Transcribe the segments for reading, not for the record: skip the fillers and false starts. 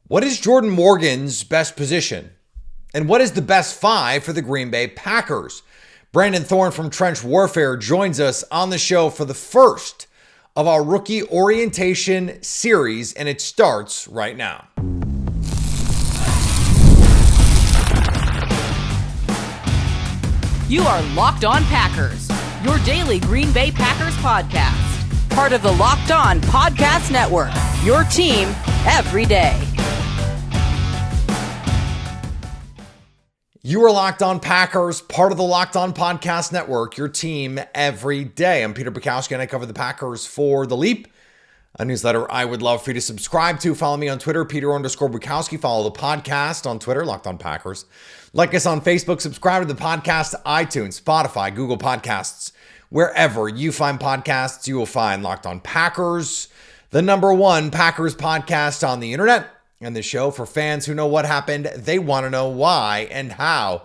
What is Jordan Morgan's best position? And what is the best five for the Green Bay Packers? Brandon Thorn from Trench Warfare joins us on the show for the first of our rookie orientation series, and it starts right now. You are Locked On Packers, your daily Green Bay Packers podcast. Part of the Locked On Podcast Network, your team every day. You are Locked On Packers, part of the Locked On Podcast Network, your team every day. I'm Peter Bukowski, and I cover the Packers for The Leap, a newsletter I would love for you to subscribe to. Follow me on Twitter, Peter_Bukowski. Follow the podcast on Twitter, Locked On Packers. Like us on Facebook. Subscribe to the podcast, iTunes, Spotify, Google Podcasts. Wherever you find podcasts, you will find Locked On Packers, the #1 Packers podcast on the internet, and the show for fans who know what happened. They want to know why and how.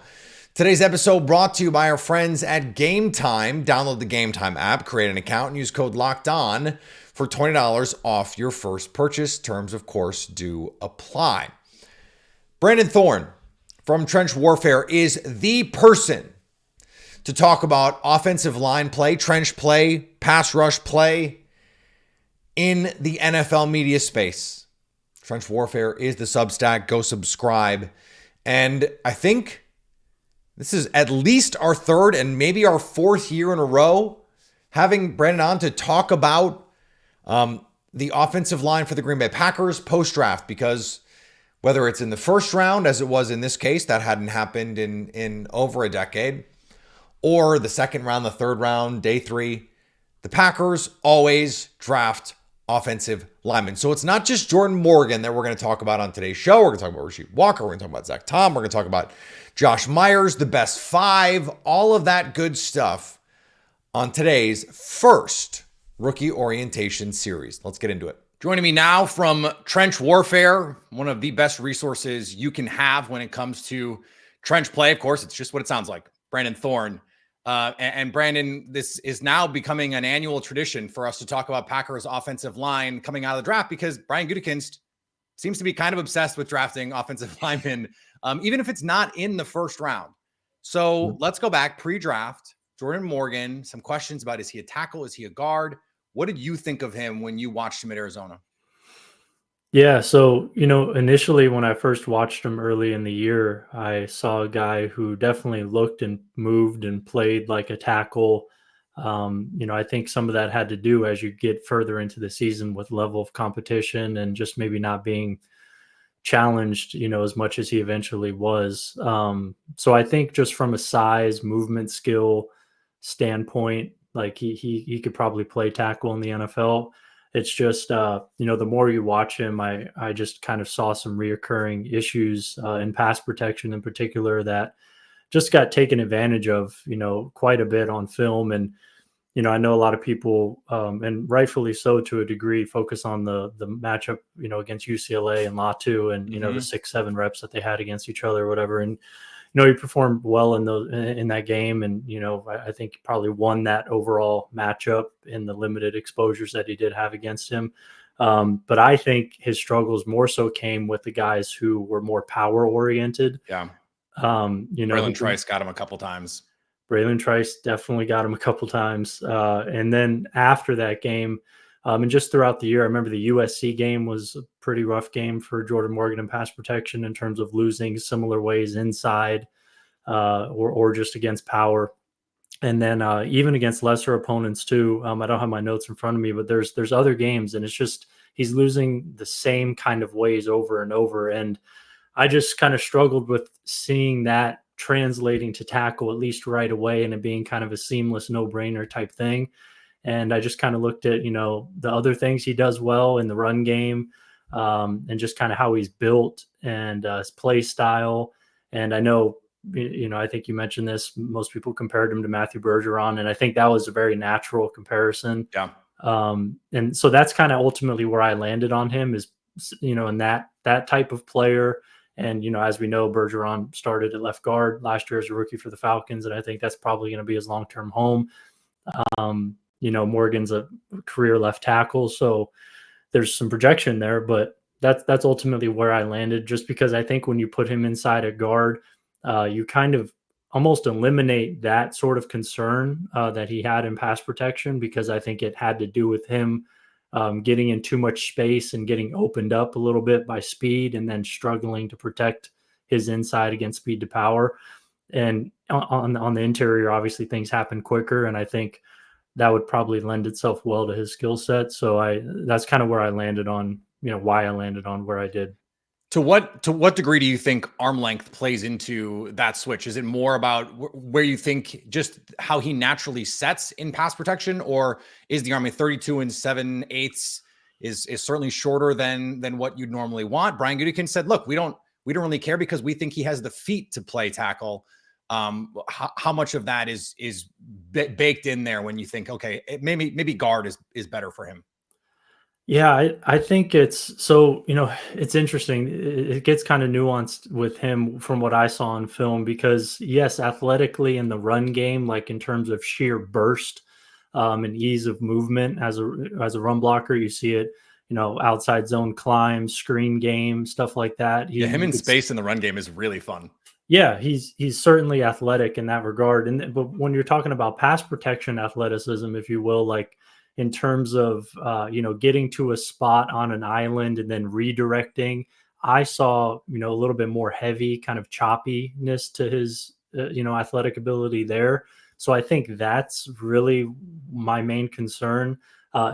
Today's episode brought to you by our friends at Game Time. Download the Game Time app, create an account, and use code LOCKEDON for $20 off your first purchase. Terms, of course, do apply. Brandon Thorn from Trench Warfare is the person to talk about offensive line play, trench play, pass rush play in the NFL media space. Trench Warfare is the Substack. Go subscribe. And I think this is at least our third and maybe our fourth year in a row having Brandon on to talk about the offensive line for the Green Bay Packers post-draft, because whether it's in the first round, as it was in this case, that hadn't happened in over a decade, or the second round, the third round, day 3, the Packers always draft offensive linemen. So it's not just Jordan Morgan that we're going to talk about on today's show. We're going to talk about Rasheed Walker. We're going to talk about Zack Tom. We're going to talk about Josh Myers, the best five, all of that good stuff on today's first rookie orientation series. Let's get into it. Joining me now from Trench Warfare, one of the best resources you can have when it comes to trench play. Of course, it's just what it sounds like. Brandon Thorn. And Brandon, this is now becoming an annual tradition for us to talk about Packers offensive line coming out of the draft, because Brian Gutekunst seems to be kind of obsessed with drafting offensive linemen, even if it's not in the first round. So let's go back pre-draft. Jordan Morgan, some questions about, is he a tackle? Is he a guard? What did you think of him when you watched him at Arizona? Yeah, so, initially when I first watched him early in the year, I saw a guy who definitely looked and moved and played like a tackle. I think some of that had to do as you get further into the season with level of competition and just maybe not being challenged, as much as he eventually was. So I think just from a size, movement skill standpoint, like he could probably play tackle in the NFL. It's just, the more you watch him, I just kind of saw some reoccurring issues in pass protection in particular that just got taken advantage of, quite a bit on film. And, I know a lot of people, and rightfully so to a degree, focus on the matchup, against UCLA and Latu and, the 6-7 reps that they had against each other or whatever. And, he performed well in that game. And, I think he probably won that overall matchup in the limited exposures that he did have against him. But I think his struggles more so came with the guys who were more power oriented. Yeah. Braylon Trice got him a couple times. Braylon Trice definitely got him a couple times. And then after that game, and just throughout the year, I remember the USC game was a pretty rough game for Jordan Morgan in pass protection in terms of losing similar ways inside or just against power. And then even against lesser opponents too. I don't have my notes in front of me, but there's other games, and it's just he's losing the same kind of ways over and over. And I just kind of struggled with seeing that translating to tackle at least right away and it being kind of a seamless no-brainer type thing. And I just kind of looked at, the other things he does well in the run game and just kind of how he's built and his play style. And I know, I think you mentioned this, most people compared him to Matthew Bergeron, and I think that was a very natural comparison. Yeah. And so that's kind of ultimately where I landed on him is, in that type of player. And, as we know, Bergeron started at left guard last year as a rookie for the Falcons, and I think that's probably going to be his long-term home. Morgan's a career left tackle, so there's some projection there, but that's ultimately where I landed, just because I think when you put him inside a guard, you kind of almost eliminate that sort of concern that he had in pass protection, because I think it had to do with him getting in too much space and getting opened up a little bit by speed, and then struggling to protect his inside against speed to power. And on the interior, obviously things happen quicker, and I think that would probably lend itself well to his skill set. So that's kind of where I landed on, why I landed on where I did. To what degree do you think arm length plays into that switch? Is it more about where you think just how he naturally sets in pass protection, or is the Army 32 and 7/8 is certainly shorter than what you'd normally want? Brian Gutekunst said, "Look, we don't really care because we think he has the feet to play tackle." How much of that is baked in there when you think, okay, maybe guard is better for him? Yeah, I think it's so, it's interesting. It gets kind of nuanced with him from what I saw on film, because yes, athletically in the run game, like in terms of sheer burst and ease of movement as a run blocker, you see it, outside zone climb, screen game, stuff like that. Yeah, him in space in the run game is really fun. Yeah, he's certainly athletic in that regard. But when you're talking about pass protection athleticism, if you will, like in terms of getting to a spot on an island and then redirecting, I saw a little bit more heavy kind of choppiness to his athletic ability there. So I think that's really my main concern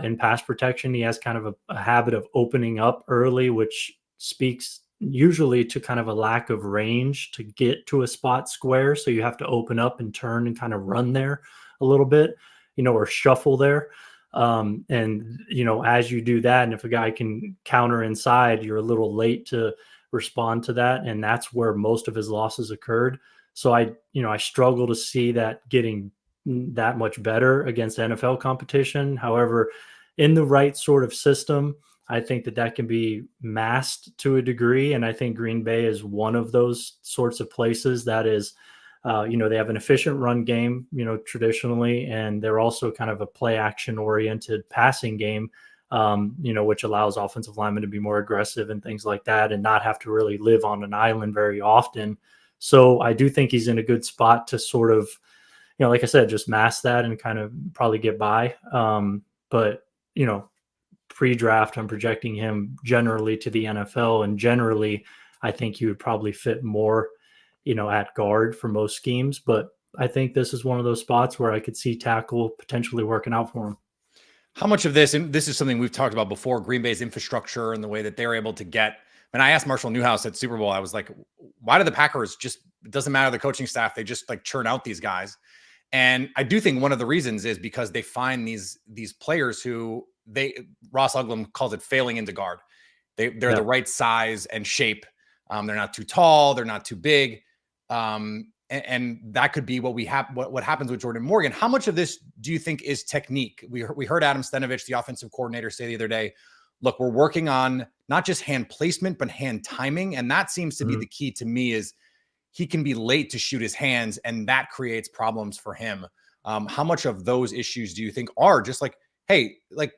in pass protection. He has kind of a habit of opening up early, which speaks usually to kind of a lack of range to get to a spot square. So you have to open up and turn and kind of run there a little bit, or shuffle there. And as you do that, and if a guy can counter inside, you're a little late to respond to that. And that's where most of his losses occurred. So I struggle to see that getting that much better against NFL competition. However, in the right sort of system, I think that can be masked to a degree. And I think Green Bay is one of those sorts of places that is, they have an efficient run game, traditionally, and they're also kind of a play action oriented passing game, which allows offensive linemen to be more aggressive and things like that, and not have to really live on an island very often. So I do think he's in a good spot to sort of, like I said, just mask that and kind of probably get by. But, pre-draft, I'm projecting him generally to the NFL, and generally I think he would probably fit more, at guard for most schemes. But I think this is one of those spots where I could see tackle potentially working out for him. How much of this, and this is something we've talked about before, Green Bay's infrastructure and the way that they're able to get, when I asked Marshall Newhouse at Super Bowl, I was like, why do the Packers just, it doesn't matter the coaching staff, they just like churn out these guys? And I do think one of the reasons is because they find these players who Ross Uglum calls it failing into guard. They're the right size and shape. They're not too tall. They're not too big. And that could be what happens with Jordan Morgan. How much of this do you think is technique? We heard Adam Stenovich, the offensive coordinator, say the other day, look, we're working on not just hand placement, but hand timing. And that seems to be the key to me, is he can be late to shoot his hands, and that creates problems for him. How much of those issues do you think are just like, hey, like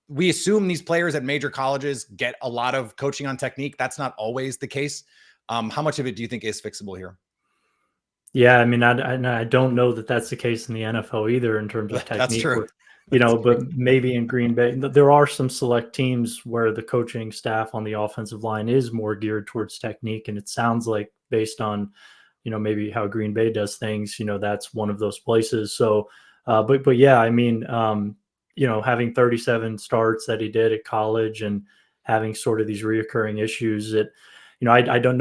we assume these players at major colleges get a lot of coaching on technique. That's not always the case. How much of it do you think is fixable here? Yeah, I mean, I don't know that that's the case in the NFL either in terms of technique. That's true. But maybe in Green Bay, there are some select teams where the coaching staff on the offensive line is more geared towards technique. And it sounds like, based on, maybe how Green Bay does things, that's one of those places. So, but yeah, I mean, having 37 starts that he did at college and having sort of these reoccurring issues that, I don't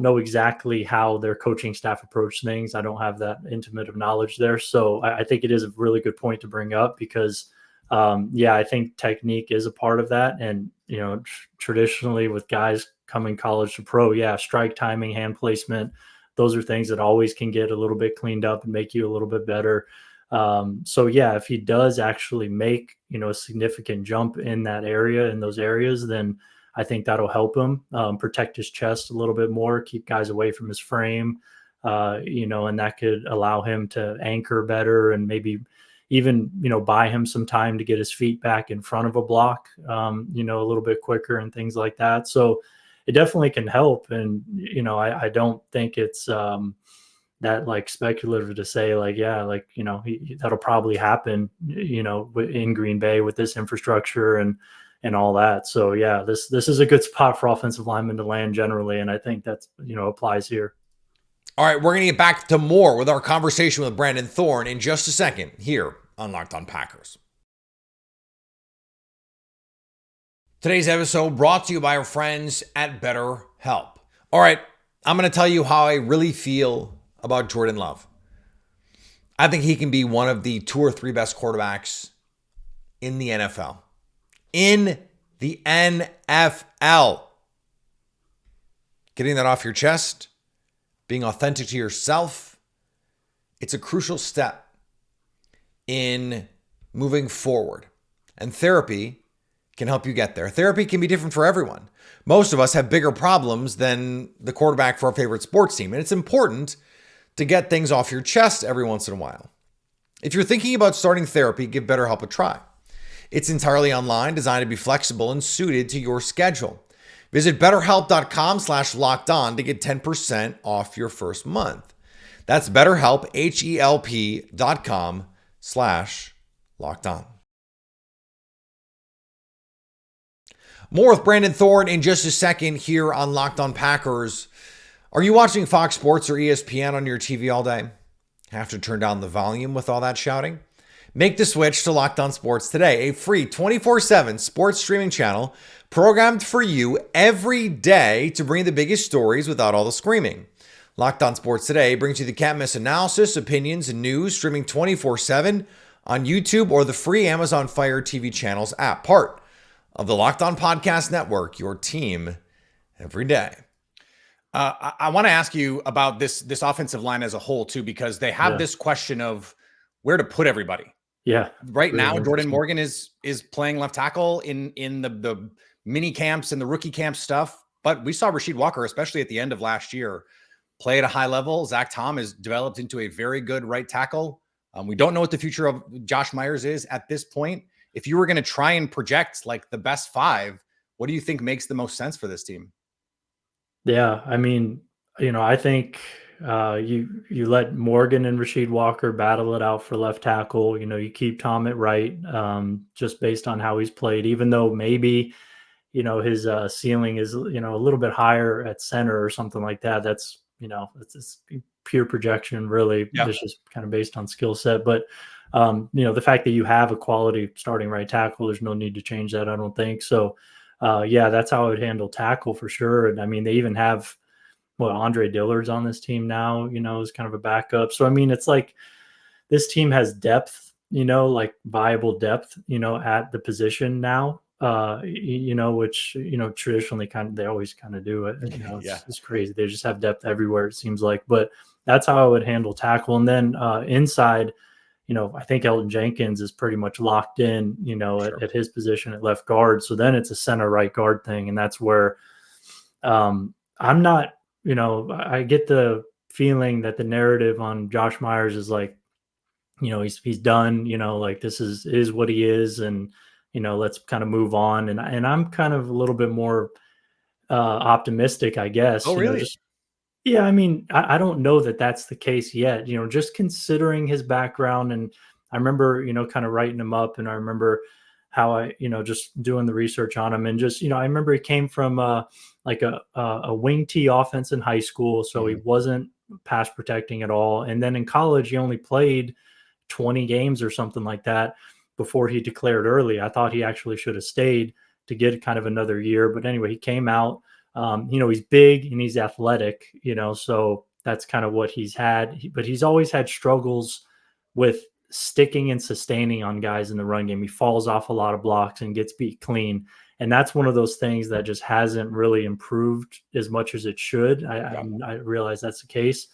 know exactly how their coaching staff approach things. I don't have that intimate of knowledge there. So I think it is a really good point to bring up, because I think technique is a part of that. And, traditionally with guys coming college to pro, strike timing, hand placement, those are things that always can get a little bit cleaned up and make you a little bit better. If he does actually make, a significant jump in that area, in those areas, then I think that'll help him protect his chest a little bit more, keep guys away from his frame, and that could allow him to anchor better and maybe, even, buy him some time to get his feet back in front of a block, a little bit quicker and things like that. So it definitely can help. And, I don't think it's that like speculative to say like, yeah, like, that'll probably happen, in Green Bay with this infrastructure and all that. So yeah, this is a good spot for offensive linemen to land generally. And I think that's, applies here. All right, we're going to get back to more with our conversation with Brandon Thorn in just a second here on Locked On Packers. Today's episode brought to you by our friends at BetterHelp. All right, I'm going to tell you how I really feel about Jordan Love. I think he can be one of the 2 or 3 best quarterbacks in the NFL. In the NFL. Getting that off your chest, being authentic to yourself, it's a crucial step in moving forward. And therapy can help you get there. Therapy can be different for everyone. Most of us have bigger problems than the quarterback for our favorite sports team. And it's important to get things off your chest every once in a while. If you're thinking about starting therapy, give BetterHelp a try. It's entirely online, designed to be flexible and suited to your schedule. Visit BetterHelp.com/lockedon to get 10% off your first month. That's BetterHelp, HELP.com/lockedon. More with Brandon Thorn in just a second here on Locked On Packers. Are you watching Fox Sports or ESPN on your TV all day? Have to turn down the volume with all that shouting? Make the switch to Locked On Sports today, a free 24/7 sports streaming channel programmed for you every day to bring the biggest stories without all the screaming. Locked On Sports Today brings you the can't-miss analysis, opinions, and news streaming 24/7 on YouTube or the free Amazon Fire TV channels app, part of the Locked On Podcast Network, your team every day. I want to ask you about this offensive line as a whole, too, because they have this question of where to put everybody. Yeah. Right now, Jordan Morgan is playing left tackle in the mini camps and the rookie camp stuff. But we saw Rasheed Walker, especially at the end of last year, play at a high level. Zack Tom has developed into a very good right tackle. We don't know what the future of Josh Myers is at this point. If you were going to try and project like the best 5, what do you think makes the most sense for this team? Yeah, I mean, I think you let Morgan and Rasheed Walker battle it out for left tackle. You keep Tom at right, just based on how he's played, even though maybe, his ceiling is, a little bit higher at center or something like that. That's, it's pure projection, really. Yeah. It's just kind of based on skill set. But, the fact that you have a quality starting right tackle, there's no need to change that, I don't think. So, that's how I would handle tackle for sure. And I mean, they even have Andre Dillard's on this team now, is kind of a backup. So, I mean, it's like this team has depth, like viable depth, at the position now, which, traditionally they always kind of do it. It's crazy. They just have depth everywhere, it seems like. But that's how I would handle tackle. And then inside, I think Elton Jenkins is pretty much locked in, sure, at his position at left guard. So then it's a center right guard thing. And that's where I'm not, I get the feeling that the narrative on Josh Myers is like, he's done, like this is what he is. And, let's kind of move on. And I'm kind of a little bit more optimistic, I guess. Oh, really? Yeah, I mean, I don't know that that's the case yet, just considering his background. And I remember, kind of writing him up, and I remember how I, just doing the research on him, and just, I remember he came from like a wing T offense in high school. So he wasn't pass protecting at all. And then in college, he only played 20 games or something like that before he declared early. I thought he actually should have stayed to get kind of another year. But anyway, he came out. He's big and he's athletic, so that's kind of what he's had. But he's always had struggles with sticking and sustaining on guys in the run game. He falls off a lot of blocks and gets beat clean. And that's one of those things that just hasn't really improved as much as it should. I realize that's the case.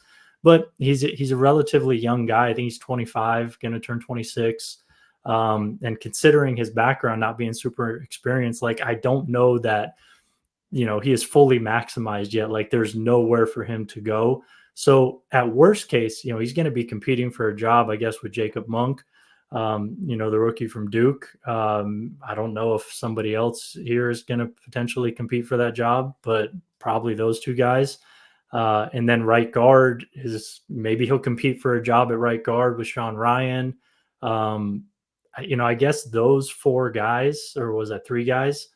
But he's a relatively young guy. I think he's 25, going to turn 26. And considering his background not being super experienced, like I don't know that he is fully maximized yet. Like there's nowhere for him to go. So at worst case, he's going to be competing for a job, I guess, with Jacob Monk. The rookie from Duke. I don't know if somebody else here is going to potentially compete for that job, but probably those two guys. And then right guard maybe he'll compete for a job at right guard with Sean Ryan. I guess those 4 guys, or was that 3 guys?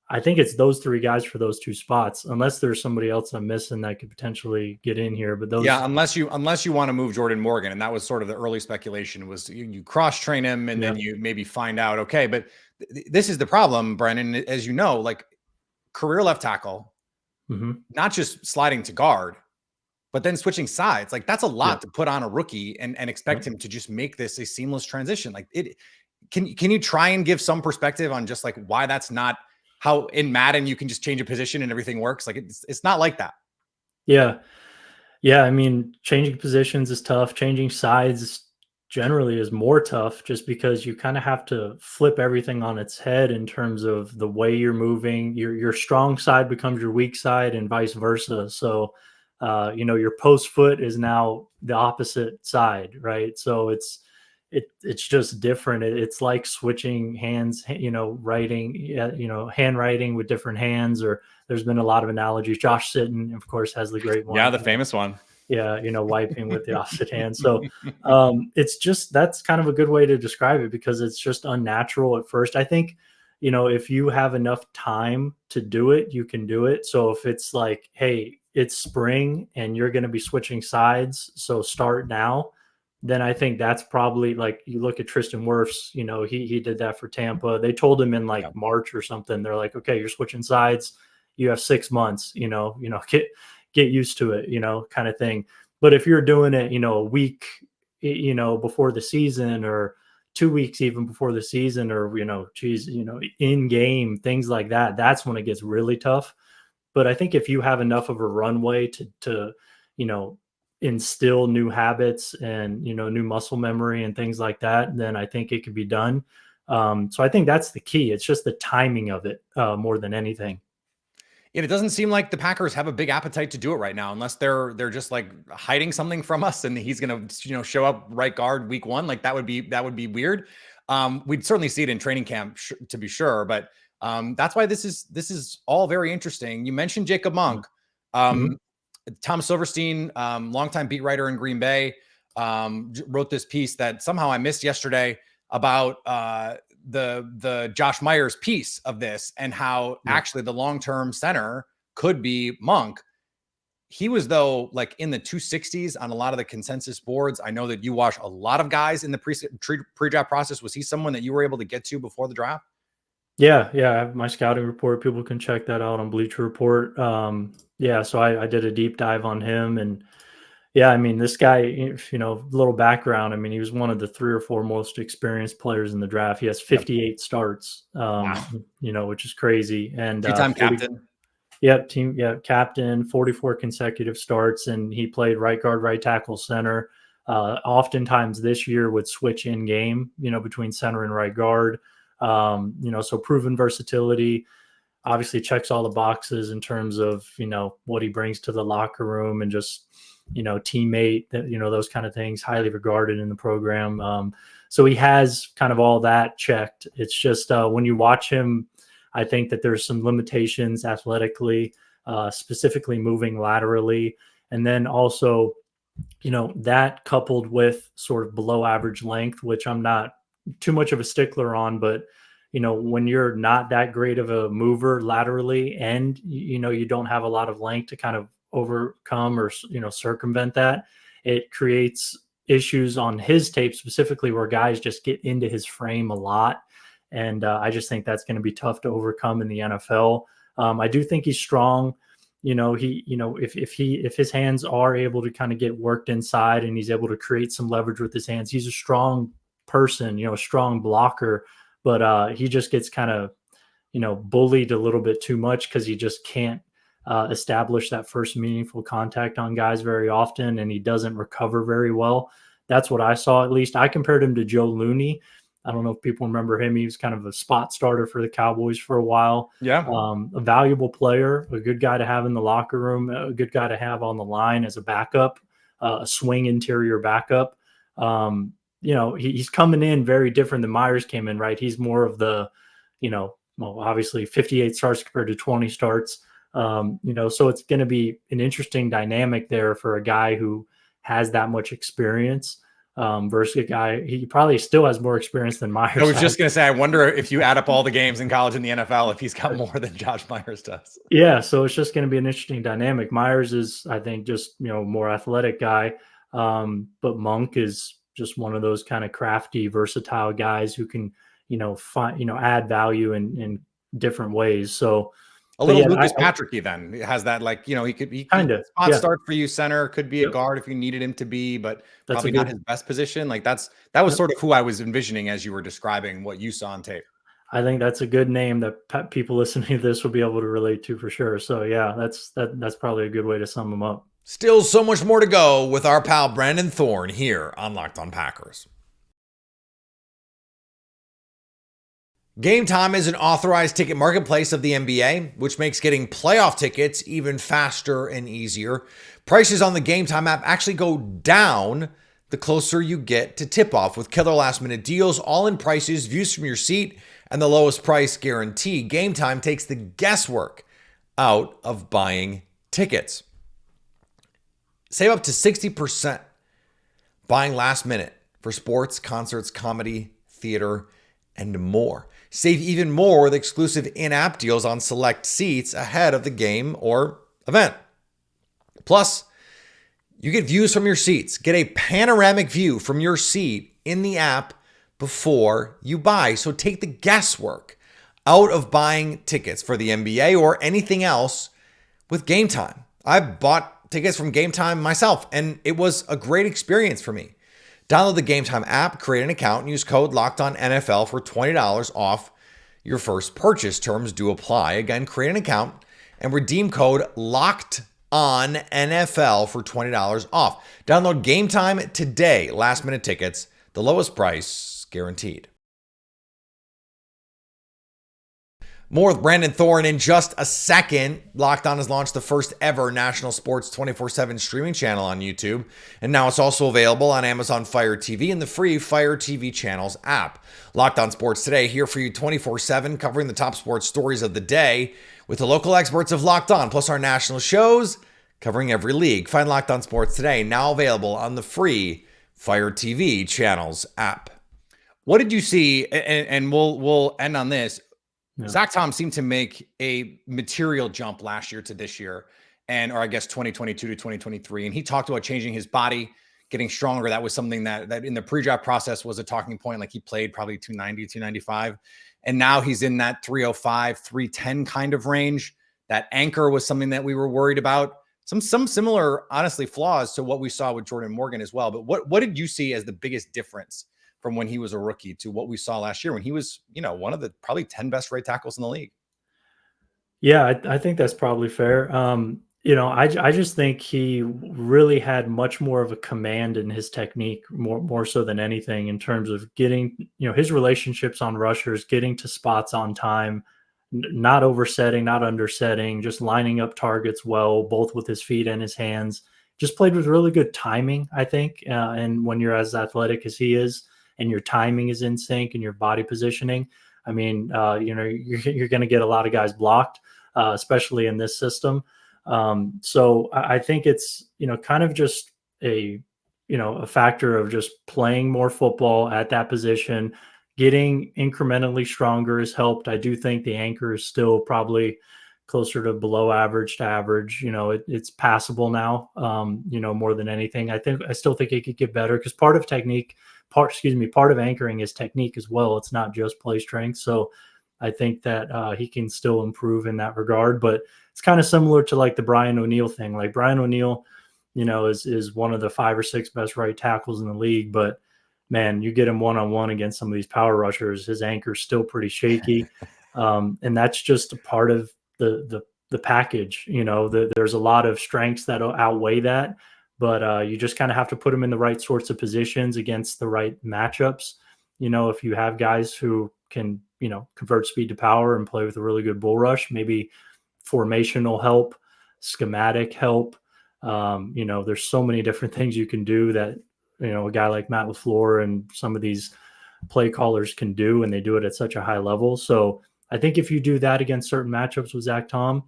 I think it's those 3 guys for those 2 spots, unless there's somebody else I'm missing that could potentially get in here. But those, unless you want to move Jordan Morgan, and that was sort of the early speculation, was you cross train him and then you maybe find out, okay, but this is the problem, Brennan, as you know, like career left tackle, not just sliding to guard, but then switching sides. Like that's a lot to put on a rookie and expect him to just make this a seamless transition. Like can you try and give some perspective on just like why that's not how in Madden you can just change a position and everything works? Like it's not like that. Yeah. I mean, changing positions is tough. Changing sides generally is more tough, just because you kind of have to flip everything on its head in terms of the way you're moving. Your strong side becomes your weak side and vice versa. So, your post foot is now the opposite side, right? So it's just different. It's like switching hands, writing, handwriting with different hands, or there's been a lot of analogies. Josh Sitton, of course, has the great one. Yeah, the famous one. Yeah, wiping with the opposite hand. So it's just, that's kind of a good way to describe it, because it's just unnatural at first. I think, if you have enough time to do it, you can do it. So if it's like, hey, it's spring and you're going to be switching sides, so start now, then I think that's probably, like, you look at Tristan Wirfs, he did that for Tampa. They told him in March or something. They're like, okay, you're switching sides. You have 6 months, get used to it, kind of thing. But if you're doing it, a week, before the season, or 2 weeks even before the season, or, in game, things like that, that's when it gets really tough. But I think if you have enough of a runway to instill new habits and, new muscle memory and things like that, then I think it could be done. So I think that's the key. It's just the timing of it more than anything. And it doesn't seem like the Packers have a big appetite to do it right now, unless they're just like hiding something from us, and he's going to, show up right guard week 1. Like that would be weird. We'd certainly see it in training camp to be sure, but that's why this is all very interesting. You mentioned Jacob Monk. Tom Silverstein, longtime beat writer in Green Bay, wrote this piece that somehow I missed yesterday about the Josh Myers piece of this, and how actually the long-term center could be Monk. He was, though, like in the 260s on a lot of the consensus boards. I know that you watch a lot of guys in the pre-draft process. Was he someone that you were able to get to before the draft? Yeah. I have my scouting report. People can check that out on Bleacher Report. So I did a deep dive on him, and yeah, I mean, this guy, little background. I mean, he was one of the 3 or 4 most experienced players in the draft. He has 58 starts, which is crazy. And two-time captain. Yep, captain, 44 consecutive starts, and he played right guard, right tackle, center. Oftentimes this year would switch in game, between center and right guard. So proven versatility. Obviously checks all the boxes in terms of, what he brings to the locker room, and just, teammate, that, those kind of things, highly regarded in the program. So he has kind of all that checked. It's just when you watch him, I think that there's some limitations athletically, specifically moving laterally. And then also, that coupled with sort of below average length, which I'm not too much of a stickler on, but when you're not that great of a mover laterally, and you don't have a lot of length to kind of overcome or circumvent that, it creates issues on his tape specifically, where guys just get into his frame a lot, and I just think that's going to be tough to overcome in the NFL. I do think he's strong. If his hands are able to kind of get worked inside, and he's able to create some leverage with his hands, he's a strong person, a strong blocker, but he just gets kind of, bullied a little bit too much, because he just can't establish that first meaningful contact on guys very often, and he doesn't recover very well. That's what I saw. At least I compared him to Joe Looney. I don't know if people remember him. He was kind of a spot starter for the Cowboys for a while. Yeah. A valuable player, a good guy to have in the locker room, a good guy to have on the line as a backup, a swing interior backup. he's coming in very different than Myers came in, right? He's more of the, well, obviously 58 starts compared to 20 starts. So it's going to be an interesting dynamic there for a guy who has that much experience versus a guy, he probably still has more experience than Myers. I was just going to say, I wonder if you add up all the games in college and the NFL, if he's got more than Josh Myers does. Yeah. So it's just going to be an interesting dynamic. Myers is, I think, just, more athletic guy. But Monk is just one of those kind of crafty, versatile guys who can, find, add value in different ways. So a little Lucas Patricky then has that, like, he could spot start for you, center, could be a guard if you needed him to be, but probably not his best position. Like that was sort of who I was envisioning as you were describing what you saw on tape. I think that's a good name that people listening to this will be able to relate to for sure. So yeah, that's probably a good way to sum them up. Still so much more to go with our pal Brandon Thorn here on Locked On Packers. Game Time is an authorized ticket marketplace of the NBA, which makes getting playoff tickets even faster and easier. Prices on the Game Time app actually go down the closer you get to tip-off with killer last-minute deals, all-in prices, views from your seat, and the lowest price guarantee. Game Time takes the guesswork out of buying tickets. Save up to 60% buying last minute for sports, concerts, comedy, theater, and more. Save even more with exclusive in-app deals on select seats ahead of the game or event. Plus, you get views from your seats. Get a panoramic view from your seat in the app before you buy. So take the guesswork out of buying tickets for the NBA or anything else with Game Time. I've bought tickets from Game Time myself, and it was a great experience for me. Download the Game Time app, create an account, and use code LOCKEDONNFL for $20 off your first purchase. Terms do apply. Again, create an account and redeem code LOCKEDONNFL for $20 off. Download Game Time today. Last minute tickets, the lowest price guaranteed. More with Brandon Thorn in just a second. Locked On has launched the first ever national sports 24/7 streaming channel on YouTube. And now it's also available on Amazon Fire TV and the free Fire TV channels app. Locked On Sports Today, here for you 24/7, covering the top sports stories of the day with the local experts of Locked On, plus our national shows covering every league. Find Locked On Sports Today, now available on the free Fire TV channels app. What did you see? And we'll end on this. Yeah. Zack Tom seemed to make a material jump last year to this year, or I guess 2022 to 2023. And he talked about changing his body, getting stronger. That was something that in the pre-draft process was a talking point. Like he played probably 290, 295. And now he's in that 305, 310 kind of range. That anchor was something that we were worried about. Some similar, honestly, flaws to what we saw with Jordan Morgan as well. But what did you see as the biggest difference from when he was a rookie to what we saw last year when he was, one of the probably 10 best right tackles in the league? Yeah, I think that's probably fair. I just think he really had much more of a command in his technique, more so than anything, in terms of getting, his relationships on rushers, getting to spots on time, not oversetting, not undersetting, just lining up targets well, both with his feet and his hands. Just played with really good timing, I think. And when you're as athletic as he is, and your timing is in sync and your body positioning, I mean, you're going to get a lot of guys blocked, especially in this system. So I think it's, kind of just a factor of just playing more football at that position. Getting incrementally stronger has helped. I do think the anchor is still probably closer to below average to average. It's passable now, more than anything. I still think it could get better because part of anchoring is technique as well. It's not just play strength. So I think that he can still improve in that regard, but it's kind of similar to like the Brian O'Neill thing. Like Brian O'Neill, is one of the 5 or 6 best right tackles in the league, but man, you get him one-on-one against some of these power rushers, his anchor's still pretty shaky. And that's just a part of the package. There's a lot of strengths that outweigh that, but you just kind of have to put them in the right sorts of positions against the right matchups. If you have guys who can, convert speed to power and play with a really good bull rush, maybe formational help, schematic help. There's so many different things you can do that a guy like Matt LaFleur and some of these play callers can do, and they do it at such a high level. So I think if you do that against certain matchups with Zack Tom,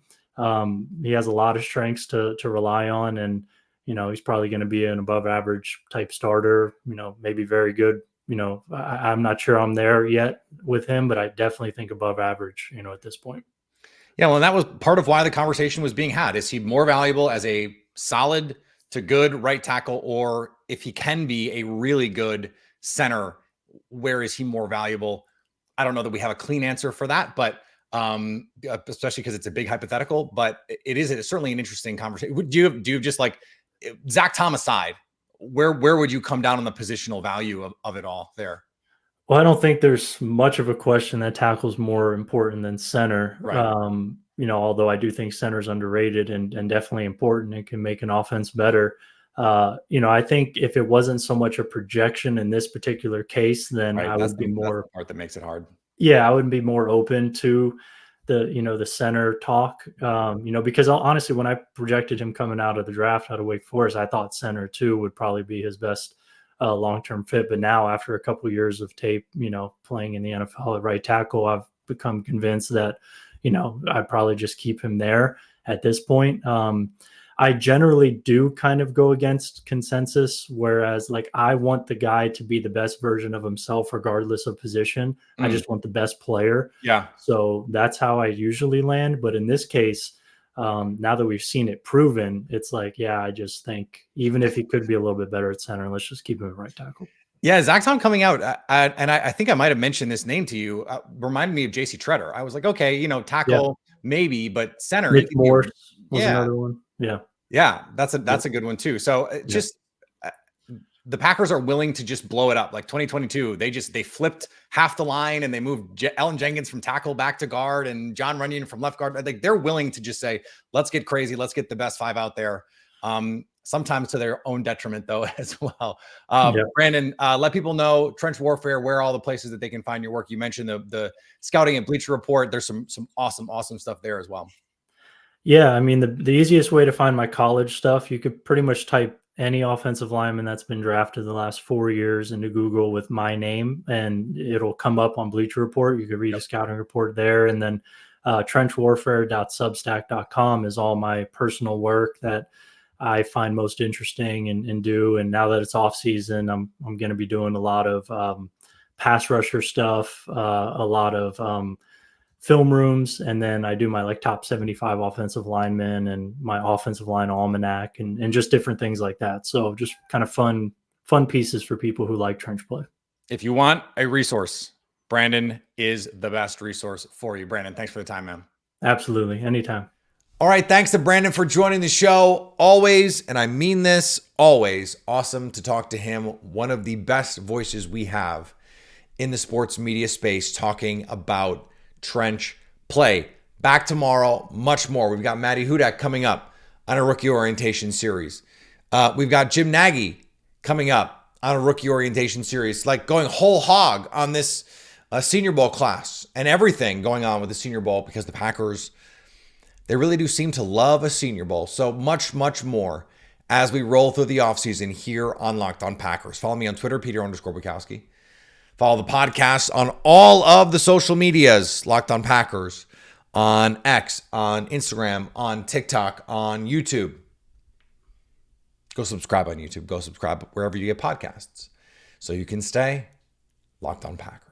he has a lot of strengths to rely on, and he's probably going to be an above average type starter. Maybe very good. I'm not sure I'm there yet with him, but I definitely think above average. At this point. Yeah, well, and that was part of why the conversation was being had. Is he more valuable as a solid to good right tackle, or if he can be a really good center, where is he more valuable? I don't know that we have a clean answer for that, but especially because it's a big hypothetical, but it is certainly an interesting conversation. Do you have just like Zack Tom aside, where would you come down on the positional value of it all there? Well, I don't think there's much of a question that tackle's more important than center. Right. Although I do think center's underrated and definitely important and can make an offense better. I think if it wasn't so much a projection in this particular case, then Right. I That's would be the more part that makes it hard. Yeah, I would be more open to the center talk. Because honestly, when I projected him coming out of the draft out of Wake Forest, I thought center too would probably be his best long-term fit. But now, after a couple of years of tape, playing in the NFL at right tackle, I've become convinced that, I'd probably just keep him there at this point. I generally do kind of go against consensus, whereas like I want the guy to be the best version of himself, regardless of position. I just want the best player. Yeah. So that's how I usually land. But in this case, now that we've seen it proven, it's like, yeah, I just think even if he could be a little bit better at center, let's just keep him at right tackle. Yeah, Zack Tom coming out, and I think I might have mentioned this name to you. Reminded me of J.C. Treader. I was like, okay, tackle maybe, but center. Mitch Morse was another one. Yeah, that's a good one too. So the Packers are willing to just blow it up. Like 2022, they flipped half the line and they moved Ellen Jenkins from tackle back to guard and John Runyon from left guard. Like they're willing to just say, let's get crazy. Let's get the best five out there. Sometimes to their own detriment though, as well. Brandon, let people know Trench Warfare, where are all the places that they can find your work. You mentioned the scouting and Bleacher Report. There's some awesome stuff there as well. Yeah, I mean, the easiest way to find my college stuff, you could pretty much type any offensive lineman that's been drafted the last 4 years into Google with my name, and it'll come up on Bleacher Report. You could read a scouting report there. And then trenchwarfare.substack.com is all my personal work that I find most interesting and do. And now that it's off season, I'm going to be doing a lot of pass rusher stuff, a lot of film rooms, and then I do my like top 75 offensive linemen and my offensive line almanac and just different things like that. So just kind of fun pieces for people who like trench play. If you want a resource, Brandon is the best resource for you. Brandon, thanks for the time, man. Absolutely. Anytime. All right. Thanks to Brandon for joining the show. Always, and I mean this, always awesome to talk to him. One of the best voices we have in the sports media space talking about trench play. Back tomorrow, much more. We've got Maddie Hudak coming up on a rookie orientation series. We've got Jim Nagy coming up on a rookie orientation series, like going whole hog on this Senior Bowl class and everything going on with the Senior Bowl, because the Packers, they really do seem to love a Senior Bowl. So much more as we roll through the offseason here on Locked On Packers. Follow me on Twitter, Peter_Bukowski. Follow the podcast on all of the social medias, Locked On Packers, on X, on Instagram, on TikTok, on YouTube. Go subscribe on YouTube. Go subscribe wherever you get podcasts so you can stay Locked On Packers.